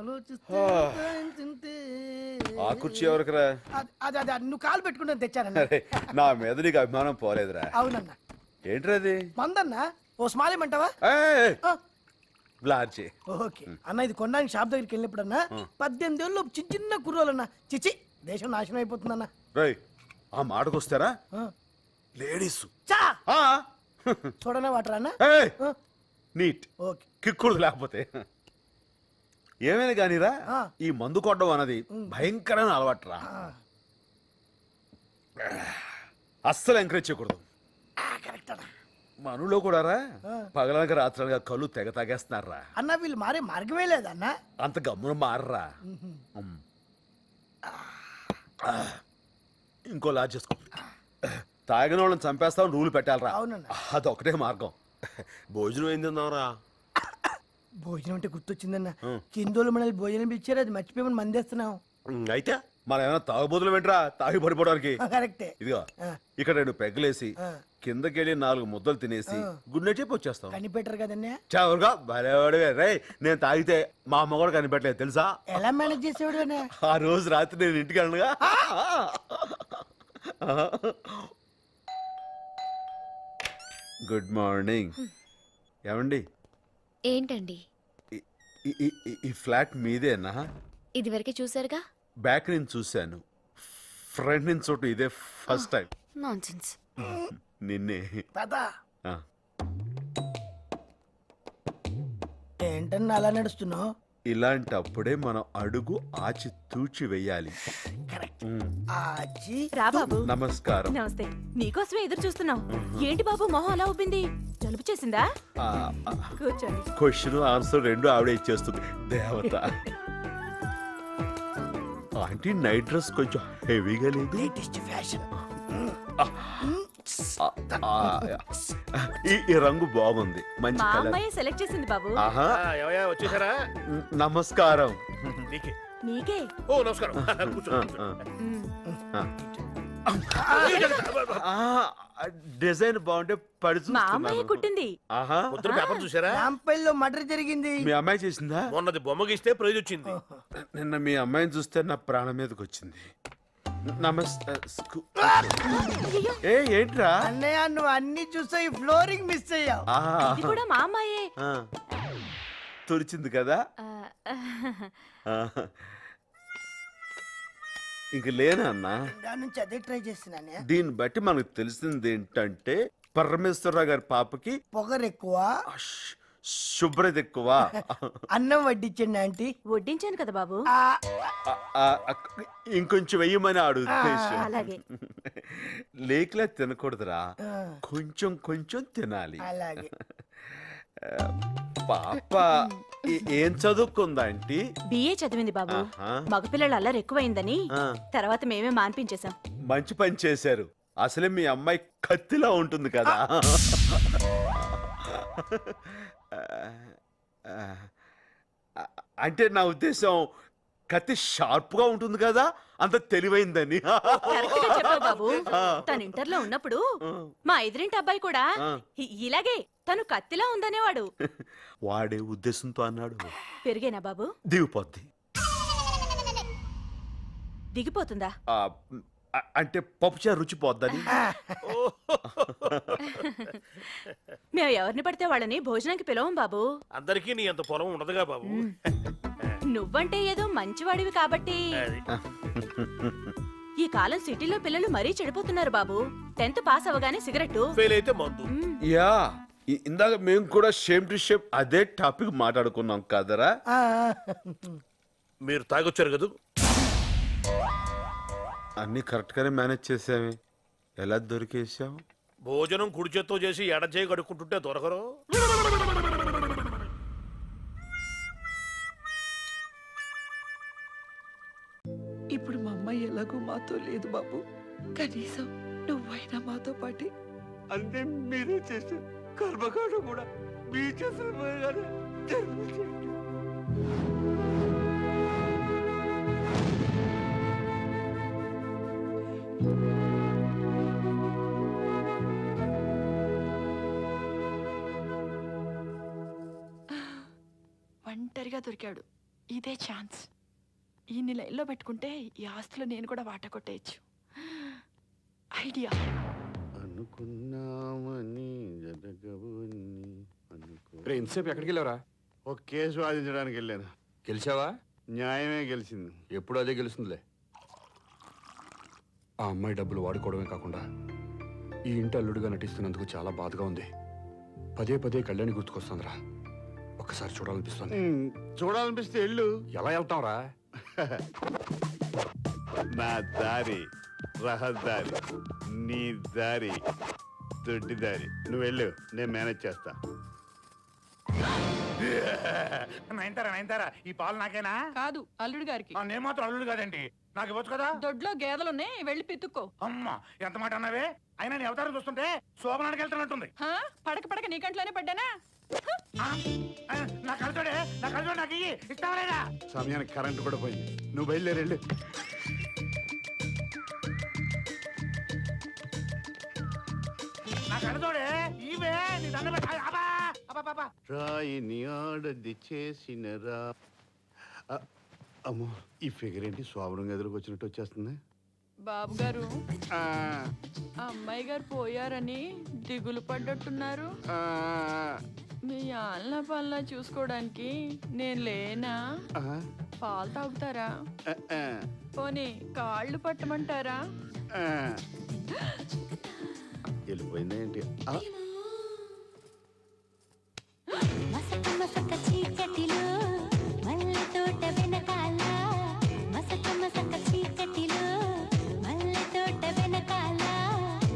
ఆలోచిస్తే ఆ కుర్చీ ఎవరికిరా? అదే అదే నువ్వు కాలు పెట్టుకుంటే తెచ్చానన్న. అరే, నా మీద నీకు అభిమానం పోలేదురా. అవునన్న. ఏంట్రా అది? మందన్న ఓ స్మాలేమంటావా? బ్లార్చి. ఓకే అన్న, ఇది కొనడానికి షాప్ దగ్గరికి వెళ్ళినప్పుడన్నా 18 ఏళ్ళు చిన్న చిన్న కుర్రోలన్నా చిచి దేశం నాశనం అయిపోతుందన్న. రై ఆ మాటకొస్తారా లేడీస్ చా చూడనే వాటరా అన్న. నీట్ ఓకే కిక్కుడు లేకపోతే ఏమైనా కానీరా, ఈ మందు కొట్టడం అన్నది భయంకరమైన అలవాటురా. అస్సలు ఎంకరేజ్ చేయకూడదు. కరెక్ట్ అన్న. మనలో కూడా రా పగలనక రాత్రలుగా కళ్ళు తెగ తాగేస్తున్నారా అన్న. వీళ్ళు మారే మార్గమే లేదన్న. అంత గమ్మున మారరా. ఇంకో లాజ్ చేసుకో. తాగిన వాళ్ళని చంపేస్తాం రూలు పెట్టాలరా. అదొకటే మార్గం. భోజనం ఏం తిందాంరా? భోజనం అంటే గుర్తొచ్చిందన్న. కిందోళ్ళు మనల్ని భోజనం ఇచ్చారు, అది మర్చిపోయి మందేస్తున్నాం. అయితే మనం ఏమైనా తాగుబోతులు వెంటరా తాగి పడిపోవడానికి? కరెక్టే. ఇదిగో ఇక్కడ 2 పెగ్గలేసి కిందకెళ్ళి 4 ముద్దలు తినేసి గుడ్ నైట్ చెప్పి వచ్చేస్తాం. కనిపెట్టరు కదన్నా. చావురుగా భలేవాడివే రే. నేను తాగితే మా అమ్మ కూడా కనిపెట్టలేదు తెలుసా? ఎలా మేనేజ్ చేసేవాడు? ఆ రోజు రాత్రి నేను ఇంటికి వెళ్ళనుగా. Good morning. ఏమండి? ఏంటండి? ఈ ఫ్లాట్ మీదేనా? ఇదివరకే చూసారుగా. బ్యాక్ నుంచి చూశాను, ఫ్రంట్ నుంచి చోటు ఇదే ఫస్ట్ టైం. నాన్సెన్స్. నిన్నే. ఏంటన్నా అలా నడుస్తున్నావు? ఇలాంటప్పుడే మనం అడుగు ఆచి తూచి వెయ్యాలి. రా బాబు. నమస్కారం. నమస్తే. నీకోసమే ఎదురు చూస్తున్నాం. ఏంటి బాబు మొహం అలా ఉబ్బింది? జలుబు చేసిందా? కూర్చోండి. క్వశ్చన్ ఆన్సర్ 2 ఆవిడే ఇచ్చేస్తుంది. దేవత. ఆంటీ నైట్ డ్రెస్ కొంచెం హెవీగా లేదు? Latest fashion. ఈ రంగు బాగుంది, మంచి మా కలర్. అమ్మాయి సెలెక్ట్ చేసింది బాబు. ఆహా, వచ్చేసారా? నమస్కారం. నీకే. ఓ నమస్కారం. డిజైన్ బాగుంటే పడి మా అమ్మాయి చూస్తున్నాను. కుట్టింది. ఆహా, పొద్దున పేపర్ చూసారా? రాంపల్లిలో మర్డర్ జరిగింది. మీ అమ్మాయి చేసిందా? మొన్నది బొమ్మగిస్తే ప్రైజ్ వచ్చింది. నిన్న మీ అమ్మాయిని చూస్తే నా ప్రాణం మీదకి వచ్చింది. నమస్తే. ఏంట్రా అన్నయ్య, నువ్వు అన్ని చూసా ఈ ఫ్లోరింగ్ మిస్ అయ్యావు. ఇది కూడా మా అమ్మాయే. తుడిచింది కదా. ఇంక లేనా అన్నా? దాని నుంచి అదే ట్రై చేస్తున్నానే. దీన్ని బట్టి మనకు తెలిసింది ఏంటంటే పరమేశ్వరరావు గారి పాపకి పొగరు ఎక్కువ, శుభ్రత ఎక్కువ. అన్నం వడ్డించండి ఆంటీ. వడ్డించాను కదా బాబు. ఇంకొంచెం వెయ్యమని ఆడు ఉద్దేశం. అలాగే. లేకలే తినకూడదురా, కొంచెం కొంచెం తినాలి. అలాగే. పాప ఏం చదువుకుందా ఆంటీ? బిఏ చదివింది బాబు. మగపిల్లలు అల్లరి ఎక్కువైందని తర్వాత మేమే మాన్పించేశాం. మంచి పని చేశారు. అసలే మీ అమ్మాయి కత్తిలా ఉంటుంది కదా. అంటే నా ఉద్దేశం కత్తి షార్ప్ గా ఉంటుంది కదా, అంత తెలివైందని. కరెక్ట్ గా చెప్పావు బాబు. తను ఇంటర్ లో ఉన్నప్పుడు మా ఎదురింటి అబ్బాయి కూడా ఇలాగే తను కత్తిలా ఉందనేవాడు. వాడే ఉద్దేశంతో అన్నాడు. పెరిగేనా బాబు? దిగిపోద్ది. దిగిపోతుందా? అంటే పప్పుచారు రుచి పోద్దని. మేము ఎవరిని పడితే వాళ్ళని భోజనానికి పిలవం బాబు. అందరికీ నీ అంత పొలం ఉండదుగా బాబు. నువ్వంటే ఏదో మంచివాడివి కాబట్టి. ఈ కాలం సిటీలో పిల్లలు మరీ చెడిపోతున్నారు బాబు. 10th పాస్ అవగానే సిగరెట్, ఫెయిల్ అయితే మందు. యా, ఇందాక మేము కూడా షేమ్ టు షేమ్ అదే టాపిక్ మాట్లాడుకున్నాం కదరా. మీరు తాగొచ్చారు కదా. అన్ని కరెక్ట్ గానే మేనేజ్ చేసామే. ఎలా దొరికేసాం? భోజనం కుడి చేత్తో చేసి ఎడ చేయి కడుక్కుంటుంటే దొరకరు. ఇప్పుడు మా అమ్మాయి ఎలాగో మాతో లేదు బాబు. కనీసం నువ్వైనా మాతో పాటే. అంటే మీరే చేసే కర్మకాండ కూడా మీ చేసిన ఒంటరిగా దొరికాడు. ఇదే ఛాన్స్. ఈ లైన్లో పెట్టుకుంటే ఈ ఆస్తిలో నేను కూడా వాట కొట్టేయచ్చు. ఐడియా. అనుకున్నామని జరగవని రే ఇంతసేపు ఎక్కడికి వెళ్ళావరా? ఒక కేసు వాదించడానికి వెళ్ళాను. గెలిచావా? న్యాయమే గెలిచింది. ఎప్పుడు అదే గెలుస్తుందిలే. ఆ అమ్మాయి డబ్బులు వాడుకోవడమే కాకుండా ఈ ఇంటి అల్లుడిగా నటిస్తున్నందుకు చాలా బాధగా ఉంది. పదే పదే కళ్యాణి గుర్తుకొస్తుందిరా. ఒక్కసారి చూడాలనిపిస్తుంది. చూడాలనిపిస్తే వెళ్ళు. ఎలా వెళ్తాంరా? నా దారి రహదారి, నీ దారి దొడ్డి దారి. నువ్వు వెళ్ళు, నేను మేనేజ్ చేస్తా. నైన్తారా ఈ పాలు నాకేనా? కాదు, అల్లుడు గారికి. నేను మాత్రం అల్లుడు కాదండి, నాకు ఇవ్వచ్చు కదా. దొడ్లో గేదెలున్నాయి, వెళ్ళి పితుక్కో. అమ్మా ఎంత మాట అన్నావే. అయినా నీ అవతారం చూస్తుంటే శోభనానికి వెళ్తున్నట్టుంది. పడక పడక నీ కంట్లోనే పడ్డానా? నా కలుచోడే నాకు ఇయ్యి, ఇస్తావా లేదా? సమయానికి కరెంట్ కూడా పోయింది. నువ్వు బయలుదేరి వెళ్ళు. నా కలుచోడే ఇవే నీ దండ రాయిని ఆడది చేసిన రా. అమ్మో, ఈ ఫిగర్ ఏంటి శోభనం గదిలోకి వచ్చినట్టు వచ్చేస్తుంది. బాబు గారు, అమ్మాయి గారు పోయారని దిగులు పడ్డట్టున్నారు. మీ ఆళ్ళ పనుల చూసుకోవడానికి నేను లేనా? పాలు తాగుతారా? పోనీ కాళ్ళు పట్టమంటారా? వెళ్ళిపోయిందా ఏంటి? మసక మసక చీకటిలో మల్లె తోట వెనకాల, మసక మసక చీకటిలో మల్లె తోట వెనకాల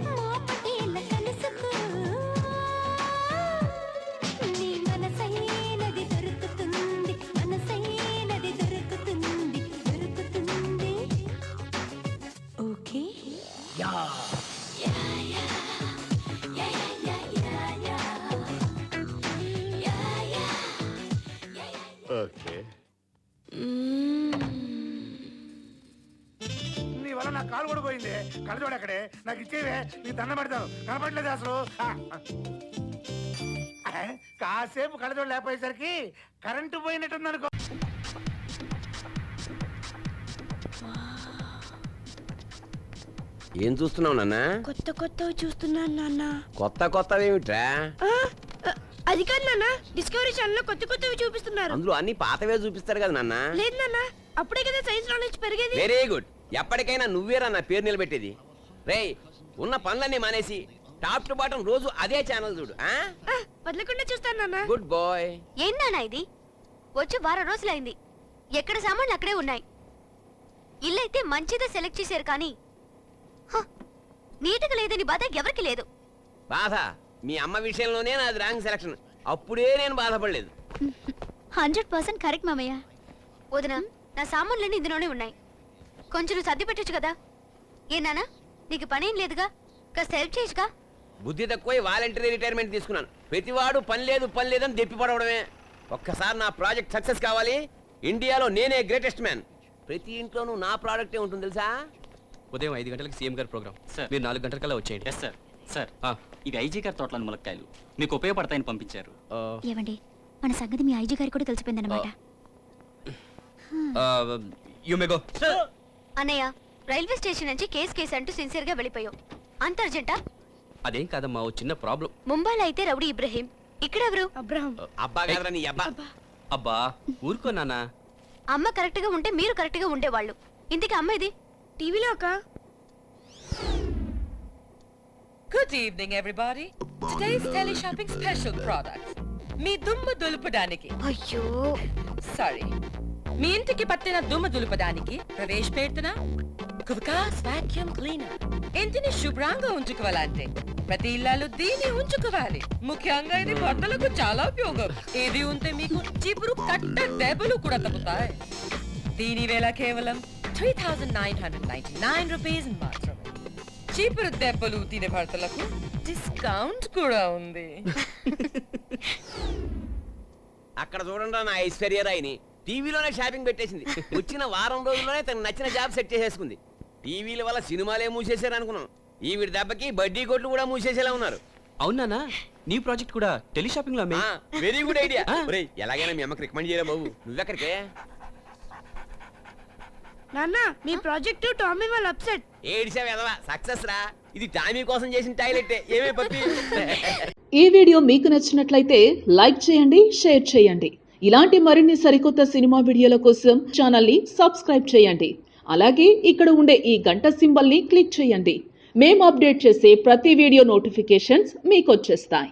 మోపటీల కలుసుకో, నీ మనసైనది దొరుకుతుంది, మనసైనది దొరుకుతుంది, దొరుకుతుంది. Okay okay. నీ వల్ల నా కాలు కూడా పోయింది. కలచోడు అక్కడే, నాకు ఇచ్చేవే, నీ దండ పెడతాను. కనపడలేదు అసలు. కాసేపు కలచోడు లేకపోయేసరికి కరెంటు పోయినట్టుంది అనుకో. ఏం చూస్తున్నావు నాన్న? కొత్త కొత్తవి చూస్తున్నాను నాన్న. కొత్త కొత్తవేమిట్రా? అది కాదు నాన్న, డిస్కవరీ ఛానల్లో కొత్త కొత్తవి చూపిస్తున్నారు. అందులో అన్ని పాతవే చూపిస్తారు కదా నాన్న. లేదు నాన్న, అప్పుడే కదా సైన్స్ నాలెడ్జ్ పెరిగేది. Very good. ఎప్పటికైనా నువ్వేరా నా పేరు నిలబెట్టేది. రేయ్, ఉన్న పనులన్నీ మానేసి టాప్ టు బాటం రోజు అదే ఛానల్ చూడు. వదలకుండా చూస్తాను నాన్న. Good boy. ఏందన్నా ఇది? వచ్చి వారం రోజులైంది, ఎక్కడ సామాన్లు అక్కడే ఉన్నాయి. ఇల్లు అయితే మంచిదే సెలెక్ట్ చేశారు, కానీ నీట్గా లేదని బాధ ఎవరికి లేదు. బాధ మీ అమ్మ విషయంలోనే నాది రాంగ్ సెలక్షన్. అప్పుడే నేను బాధపడలేదు. 100% కరెక్ట్ మామయ్య. వదినా, నా సామాన్లన్నీ ఇందులోనే ఉన్నాయి, కొంచెం నువ్వు సర్ది పెట్టచ్చు కదా. ఏ నాన్న, నీకు పనేం లేదుగా, కాస్త హెల్ప్ చేయొచ్చుగా. బుద్ధి తక్కువ వాలంటరీ రిటైర్మెంట్ తీసుకున్నాను. ప్రతివాడు పని లేదని దెప్పిపడవడమే. ఒక్కసారి నా ప్రాజెక్ట్ సక్సెస్ కావాలి. ఇండియాలో నేనే గ్రేటెస్ట్ మ్యాన్. ప్రతి ఇంట్లోనూ నా ప్రాడక్టే ఉంటుంది తెలుసా. ఉదయం 5 గంటలకు సీఎం గారి ప్రోగ్రామ్. మీరు 4 గంటలకల్లా వచ్చేయండి. Yes sir. సార్, ఇవి ఐజీ గారి తోటలోని ములక్కాయలు మీకు ఉపయోగపడతాయని పంపించారు. ఏమండి, మన సంగతి మీ ఐజీ గారికి కూడా తెలిసిపోయిందన్నమాట. You may go. అన్నయ్య, రైల్వే స్టేషన్ నుంచి కేస్ అంటూ సిన్సియర్ గా వెళ్ళిపోయావు. అంత అర్జెంటా? అదేం కాదమ్మా, ఓ చిన్న ప్రాబ్లం. ముంబైలో అయితే రౌడీ ఇబ్రహీం, ఇక్కడెవరు? అబ్రహం. అబ్బా కదరా నీ అబ్బా. అబ్బా ఊరుకో నాన్న. అమ్మ కరెక్ట్ గా ఉంటే మీరు కరెక్ట్ గా ఉండేవాళ్ళు. ఇంతకీ అమ్మ ఇది టీవీలో ఒక. Good evening, everybody. Today's tele shopping special products. మీ దుమ్ము దులుపడానికి. అయ్యో సారీ, మీ ఇంటికి పట్టిన దుమ్ము దులుపడానికి ప్రవేశపెడుతున్న కువకాస్ వాక్యూమ్ క్లీనర్. ఇంటిని శుభ్రంగా ఉంచుకోవాలంటే ప్రతి ఇల్లాలు దీన్ని ఉంచుకోవాలి. ముఖ్యంగా ఇది బట్టలకు చాలా ఉపయోగం. ఇది ఉంటే మీకు చీపురు కట్ట దెబ్బలు కూడా తగ్గుతాయి. దీని వేళ కేవలం 3,999 రూపీస్ మాత్రమే. చీపురు దెబ్బలు తినే భర్తలకు డిస్కౌంట్ కూడా ఉంది. అక్కడ చూడండి నా ఐశ్వర్యరాయిని టీవీలోనే షాపింగ్ పెట్టేసింది. వచ్చిన వారం రోజుల్లోనే తనకు నచ్చిన జాబ్ సెట్ చేసేసుకుంది. టీవీల వల్ల సినిమాలే మూసేశారు అనుకున్నాం. ఈవిడ దెబ్బకి బడ్డీ కొట్లు కూడా మూసేసేలా ఉన్నారు. అవునా, నీ ప్రాజెక్ట్ కూడా టెలి షాపింగ్ లో. Very good idea. ఎలాగైనా మీ అమ్మకి రికమెండ్ చేయలే బాబు. నువ్వెక్కడికే? నాన్న మీ ప్రాజెక్ట్ టామీ వాళ్ళ అప్సెట్. ఏడిసా సక్సెస్ రా, ఇది టామీ కోసం చేసిన టాయిలెట్. ఏమే పప్పి. ఈ వీడియో మీకు నచ్చినట్లయితే లైక్ చేయండి, షేర్ చేయండి. ఇలాంటి మరిన్ని సరికొత్త సినిమా వీడియోల కోసం ఛానల్ని సబ్స్క్రైబ్ చేయండి. అలాగే ఇక్కడ ఉండే ఈ గంట సింబల్ని క్లిక్ చేయండి. మేము అప్డేట్ చేసే ప్రతి వీడియో నోటిఫికేషన్స్ మీకు వచ్చేస్తాయి.